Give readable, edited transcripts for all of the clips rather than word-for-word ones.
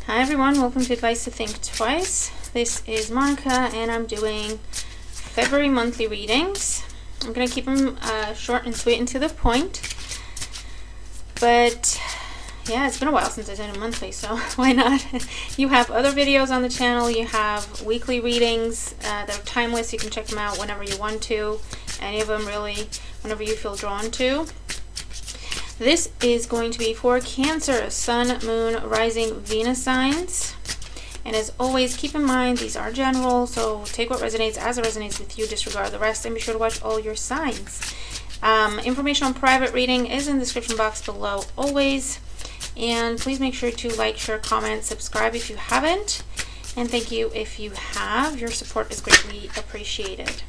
Hi everyone, welcome to Advice to Think Twice. This is Monica and I'm doing February monthly readings. I'm going to keep them short and sweet and to the point. But yeah, it's been a while since I did a monthly, so why not? You have other videos on the channel. You have weekly readings that are timeless. You can check them out whenever you want to. Any of them really, whenever you feel drawn to. This is going to be for Cancer, Sun, Moon, Rising, Venus signs. And as always, keep in mind, these are general, so take what resonates as it resonates with you, disregard the rest, and be sure to watch all your signs. Information on private reading is in the description box below, always. And please make sure to like, share, comment, subscribe if you haven't. And thank you if you have. Your support is greatly appreciated.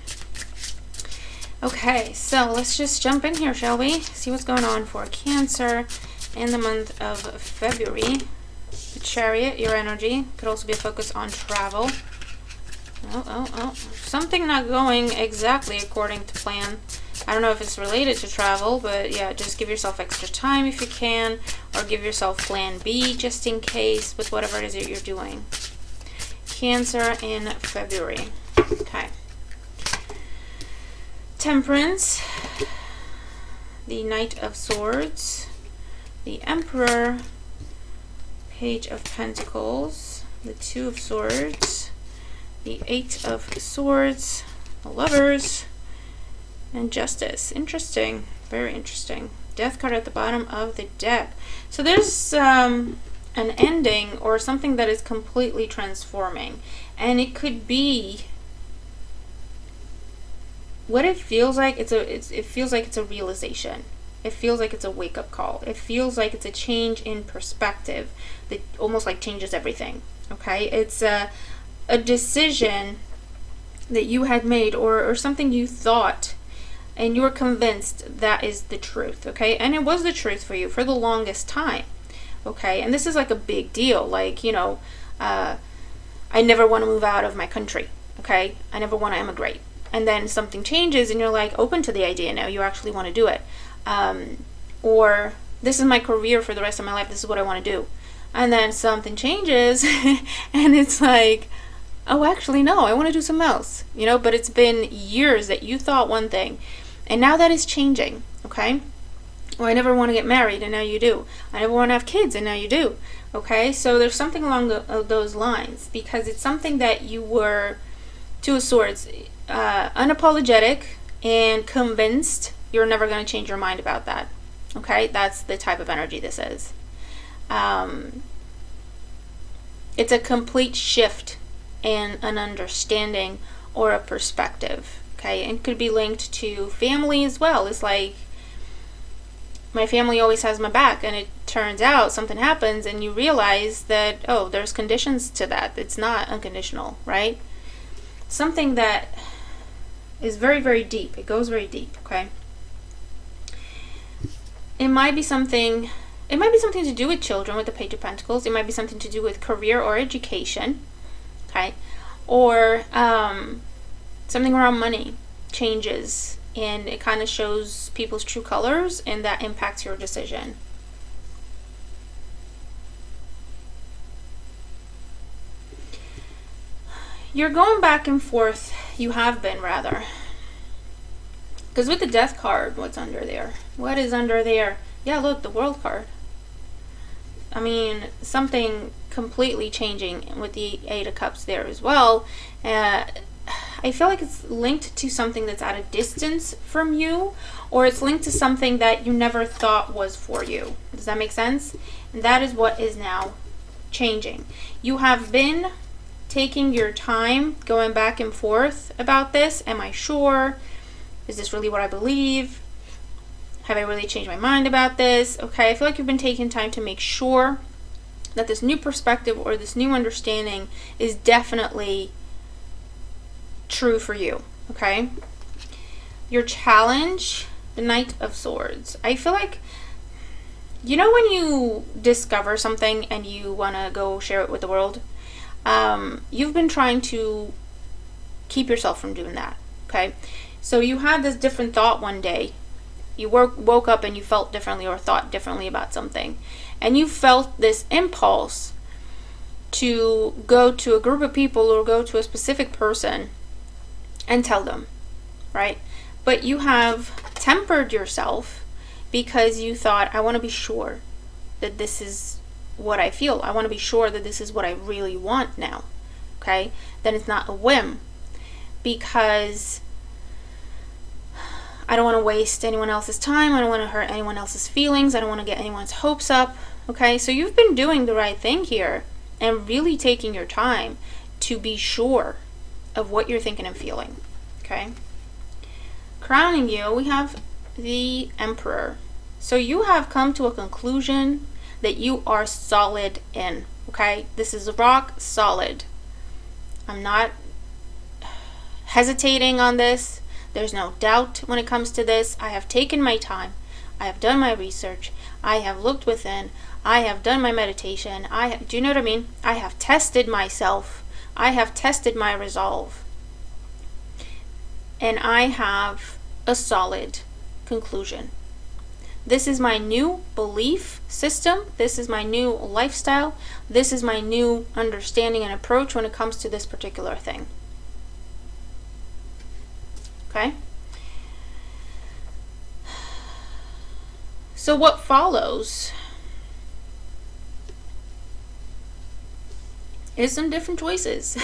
Okay, so let's just jump in here, shall we? See what's going on for Cancer in the month of February. The Chariot, your energy. Could also be a focus on travel. Oh. Something not going exactly according to plan. I don't know if it's related to travel, but yeah, just give yourself extra time if you can, or give yourself plan B just in case with whatever it is that you're doing. Cancer in February. Okay. Temperance, the Knight of Swords, the Emperor, Page of Pentacles, the Two of Swords, the Eight of Swords, the Lovers, and Justice. Interesting. Very interesting. Death card at the bottom of the deck. So there's an ending or something that is completely transforming. And it could be what it feels like. It feels like it's a realization. It feels like it's a wake-up call. It feels like it's a change in perspective that almost like changes everything. Okay? It's a decision that you had made or something you thought and you're convinced that is the truth. Okay? And it was the truth for you for the longest time. Okay? And this is like a big deal. Like, you know, I never want to move out of my country. Okay? I never want to immigrate. And then something changes and you're like open to the idea now. You actually want to do it. Or this is my career for the rest of my life. This is what I want to do. And then something changes and it's like, oh, actually, no, I want to do something else. You know, but it's been years that you thought one thing and now that is changing. Okay. Or I never want to get married and now you do. I never want to have kids and now you do. Okay. So there's something along those lines because it's something that you were, Two of Swords, unapologetic and convinced you're never going to change your mind about that. Okay, that's the type of energy this is. It's a complete shift in an understanding or a perspective. Okay, and could be linked to family as well. It's like my family always has my back, and it turns out something happens and you realize that, oh, there's conditions to that. It's not unconditional, right? Something that is very, very deep. It goes very deep, okay? It might be something to do with children with the Page of Pentacles. It might be something to do with career or education, okay? Or something around money changes and it kind of shows people's true colors and that impacts your decision. You're going back and forth. You have been, rather. Because with the Death card, what's under there? What is under there? Yeah, look, the World card. I mean, something completely changing with the Eight of Cups there as well. I feel like it's linked to something that's at a distance from you, or it's linked to something that you never thought was for you. Does that make sense? And that is what is now changing. You have been taking your time, going back and forth about this. Am I sure? Is this really what I believe? Have I really changed my mind about this? Okay, I feel like you've been taking time to make sure that this new perspective or this new understanding is definitely true for you. Okay? Your challenge, the Knight of Swords. I feel like, you know when you discover something and you want to go share it with the world? You've been trying to keep yourself from doing that. Okay? So you had this different thought one day. You woke up and you felt differently or thought differently about something. And you felt this impulse to go to a group of people or go to a specific person and tell them, right? But you have tempered yourself because you thought, I want to be sure that this is what I feel. I want to be sure that this is what I really want now. Okay? Then it's not a whim, because I don't want to waste anyone else's time. I don't want to hurt anyone else's feelings. I don't want to get anyone's hopes up. Okay? So you've been doing the right thing here and really taking your time to be sure of what you're thinking and feeling. Okay? Crowning you, we have the Emperor. So you have come to a conclusion that you are solid in. Okay? This is rock solid. I'm not hesitating on this. There's no doubt when it comes to this. I have taken my time. I have done my research. I have looked within. I have done my meditation. Do you know what I mean? I have tested myself. I have tested my resolve. And I have a solid conclusion. This is my new belief system. This is my new lifestyle. This is my new understanding and approach when it comes to this particular thing. Okay? So what follows is some different choices.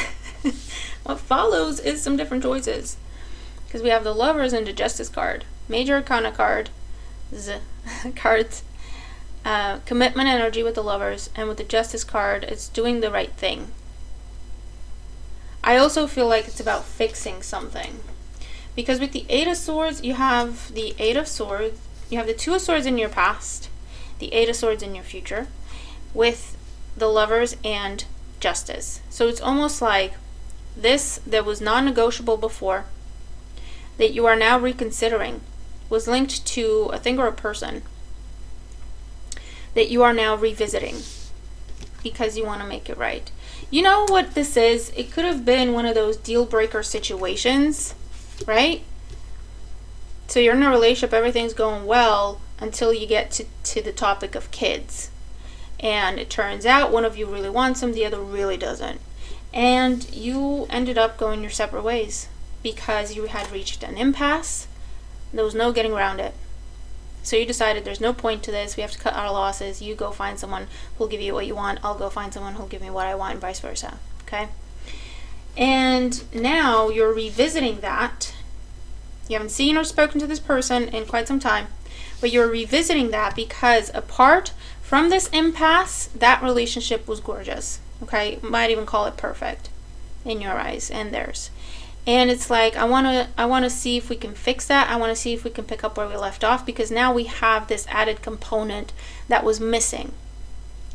What follows is some different choices. Because we have the Lovers and the Justice card. Major Arcana card. Cards. Commitment energy with the Lovers. And with the Justice card, it's doing the right thing. I also feel like it's about fixing something. Because with the Eight of Swords, you have the Eight of Swords. You have the Two of Swords in your past. The Eight of Swords in your future. With the Lovers and Justice. So it's almost like this that was non-negotiable before, that you are now reconsidering, was linked to a thing or a person that you are now revisiting because you want to make it right. You know what this is? It could have been one of those deal breaker situations, right? So you're in a relationship, everything's going well until you get to the topic of kids. And it turns out one of you really wants them, the other really doesn't. And you ended up going your separate ways because you had reached an impasse. There was no getting around it. So you decided there's no point to this. We have to cut our losses. You go find someone who'll give you what you want. I'll go find someone who'll give me what I want, and vice versa. Okay? And now you're revisiting that. You haven't seen or spoken to this person in quite some time, but you're revisiting that because apart from this impasse, that relationship was gorgeous. Okay? Might even call it perfect in your eyes and theirs. And it's like, I want to see if we can fix that. I want to see if we can pick up where we left off, because now we have this added component that was missing.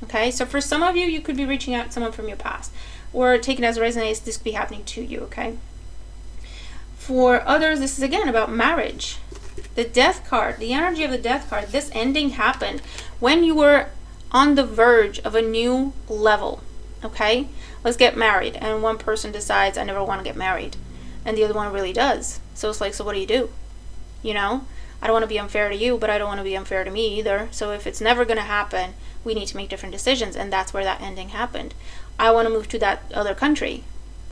Okay? So for some of you, you could be reaching out to someone from your past, or take it as resonates, this could be happening to you, okay? For others, this is again about marriage. The Death card, the energy of the Death card, this ending happened when you were on the verge of a new level, okay? Let's get married, and one person decides, I never want to get married, and the other one really does. So it's like, so what do? You know? I don't want to be unfair to you, but I don't want to be unfair to me either. So if it's never going to happen, we need to make different decisions, and that's where that ending happened. I want to move to that other country.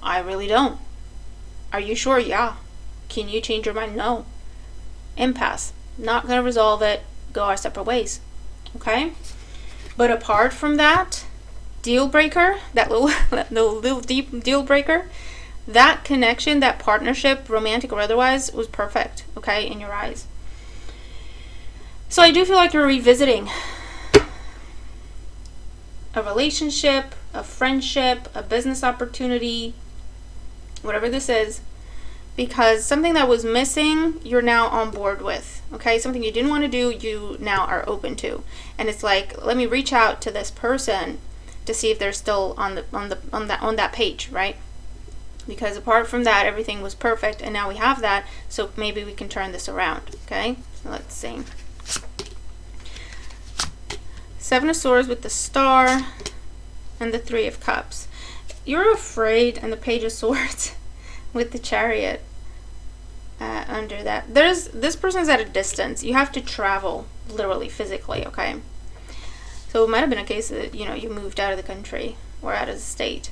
I really don't. Are you sure? Yeah. Can you change your mind? No. Impasse. Not going to resolve it. Go our separate ways. Okay? But apart from that, deal breaker, that little deep deal breaker, that connection, that partnership, romantic or otherwise, was perfect, okay, in your eyes. So I do feel like you're revisiting a relationship, a friendship, a business opportunity, whatever this is, because something that was missing, you're now on board with, okay? Something you didn't want to do, you now are open to. And it's like, let me reach out to this person to see if they're still on that page, right? Because apart from that, everything was perfect, and now we have that, so maybe we can turn this around, okay? So let's see. Seven of Swords with the Star and the Three of Cups. You're afraid, and the Page of Swords with the Chariot under that. This person's at a distance. You have to travel, literally, physically, okay? So it might have been a case that, you know, you moved out of the country or out of the state.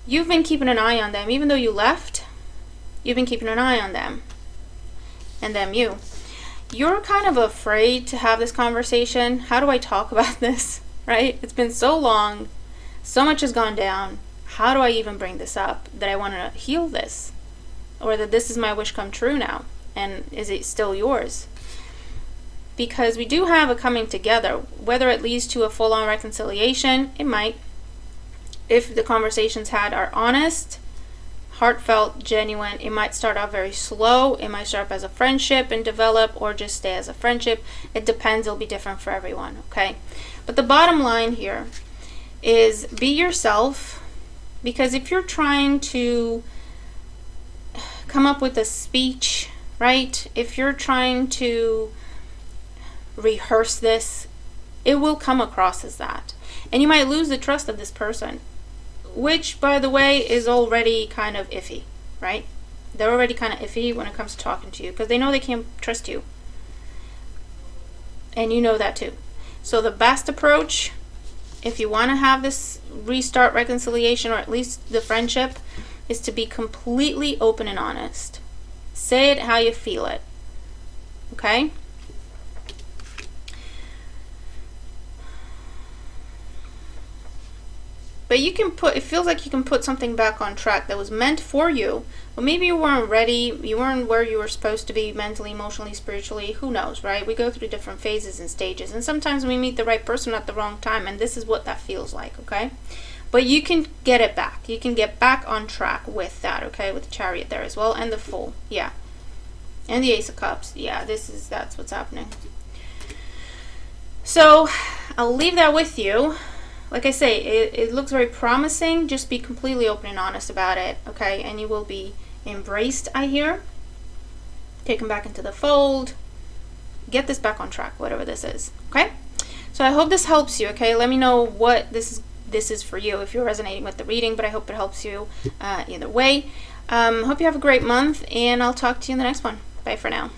You've been keeping an eye on them. Even though you left, you've been keeping an eye on them. And them you. You're kind of afraid to have this conversation. How do I talk about this? Right? It's been so long. So much has gone down. How do I even bring this up? That I want to heal this? Or that this is my wish come true now? And is it still yours? Because we do have a coming together. Whether it leads to a full-on reconciliation, it might. If the conversations had are honest, heartfelt, genuine, it might start out very slow. It might start up as a friendship and develop, or just stay as a friendship. It depends. It'll be different for everyone, okay? But the bottom line here is be yourself, because if you're trying to come up with a speech, right? If you're trying to rehearse this, it will come across as that. And you might lose the trust of this person, which, by the way, is already kind of iffy, right? They're already kind of iffy when it comes to talking to you because they know they can't trust you. And you know that too. So the best approach, if you want to have this restart reconciliation, or at least the friendship, is to be completely open and honest. Say it how you feel it. Okay? But you can put, it feels like you can put something back on track that was meant for you, but maybe you weren't ready, you weren't where you were supposed to be mentally, emotionally, spiritually, who knows, right? We go through different phases and stages, and sometimes we meet the right person at the wrong time, and this is what that feels like, okay? But you can get it back. You can get back on track with that, okay? With the Chariot there as well, and the Fool, yeah. And the Ace of Cups, yeah, that's what's happening. So, I'll leave that with you. Like I say, it looks very promising. Just be completely open and honest about it, okay? And you will be embraced, I hear. Taken back into the fold. Get this back on track, whatever this is, okay? So I hope this helps you, okay? Let me know what this is for you if you're resonating with the reading, but I hope it helps you either way. Hope you have a great month, and I'll talk to you in the next one. Bye for now.